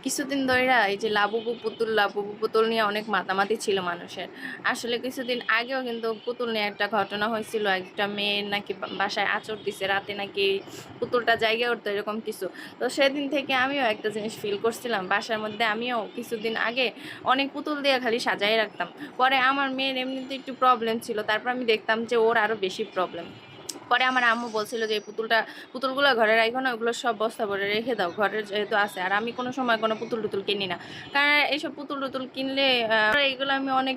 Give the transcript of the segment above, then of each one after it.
কিছুদিন ধইরা এই যে লাবুবু পুতুল নিয়ে অনেক মাতামাতি ছিল মানুষের। আসলে কিছুদিন আগেও কিন্তু পুতুল নিয়ে একটা ঘটনা হয়েছিল। একটা মেয়ের নাকি বাসায় আঁচড় দিছে, রাতে নাকি পুতুলটা জায়গায় উঠতো এরকম কিছু। তো সেদিন থেকে আমিও একটা জিনিস ফিল করছিলাম, বাসার মধ্যে আমিও কিছুদিন আগে অনেক পুতুল দিয়ে খালি সাজাই রাখতাম। পরে আমার মেয়ের এমনিতে একটু প্রবলেম ছিল, তারপর আমি দেখতাম যে ওর আরও বেশি প্রবলেম। পরে আমার আম্মু বলছিল যে এই পুতুলগুলো ঘরে রাখো না, ওগুলো সব বস্তা ভরে রেখে দাও, ঘরের যেহেতু আছে। আর আমি কোনো সময় কোনো পুতুল টুতুল কিনি না, কারণ এইসব পুতুল টুতুল কিনলে এগুলো আমি অনেক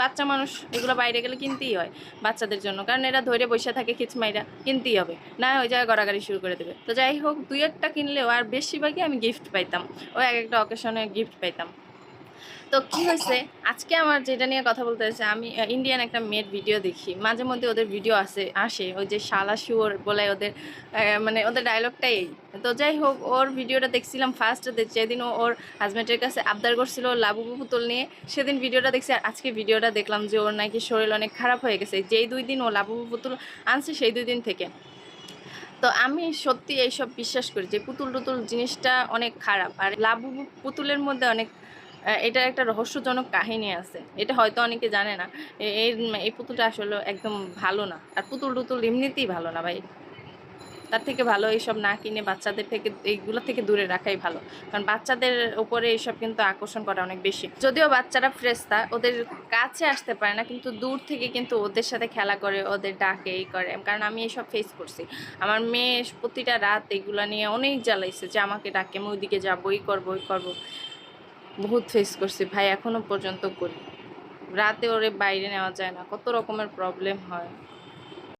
বাচ্চা মানুষ, এগুলো বাইরে গেলে কিনতেই হয় বাচ্চাদের জন্য, কারণ এরা ধরে বসে থাকে খিচমাইরা, কিনতেই হবে, না ওই জায়গায় গড়াগাড়ি শুরু করে দেবে। তো যাই হোক, দুই একটা কিনলেও আর বেশিরভাগই আমি গিফট পাইতাম, ও এক একটা অকেশনে গিফট পাইতাম। তো কি হয়েছে, আজকে আমার যেটা নিয়ে কথা বলতে চাইছে, আমি ইন্ডিয়ান একটা মেয়ের ভিডিও দেখি, মাঝে মধ্যে ওদের ভিডিও আসে, ওই যে শালা শুয়োর বলে ওদের, মানে ওদের ডায়লগটাই এই। তো যাই হোক, ওর ভিডিওটা দেখছিলাম ফার্স্ট, যেদিন ও ওর হাজব্যান্ডের কাছে আবদার করছিল লাবুবু পুতুল নিয়ে, সেদিন ভিডিওটা দেখছি। আর আজকে ভিডিওটা দেখলাম যে ওর নাকি শরীর অনেক খারাপ হয়ে গেছে, যেই 2 দিন ও লাবুবু পুতুল আনছে সেই 2 দিন থেকে। তো আমি সত্যি এইসব বিশ্বাস করি যে পুতুল টুতুল জিনিসটা অনেক খারাপ, আর লাবুবু পুতুলের মধ্যে অনেক এটার একটা রহস্যজনক কাহিনী আছে, এটা হয়তো অনেকে জানে না। এই এই পুতুলটা আসলে একদম ভালো না, আর পুতুল টুতুল এমনিতেই ভালো না ভাই। তার থেকে ভালো এইসব না কিনে বাচ্চাদের থেকে এইগুলো থেকে দূরে রাখাই ভালো, কারণ বাচ্চাদের উপরে এইসব কিন্তু আকর্ষণ করা অনেক বেশি। যদিও বাচ্চারা ফ্রেস্তা, ওদের কাছে আসতে পারে না, কিন্তু দূর থেকে কিন্তু ওদের সাথে খেলা করে, ওদের ডাকে এই করে, কারণ আমি এইসব ফেস করছি। আমার মেয়ে প্রতিটা রাত এগুলো নিয়ে অনেক জ্বালাইছে যে আমাকে ডাকে, আমি ওইদিকে যাবো, এই করবো ওই করবো, বহুত ফেস করছি ভাই, এখনো পর্যন্ত করি। রাতে ওরে বাইরে নেওয়া যায় না, কত রকমের প্রবলেম হয়।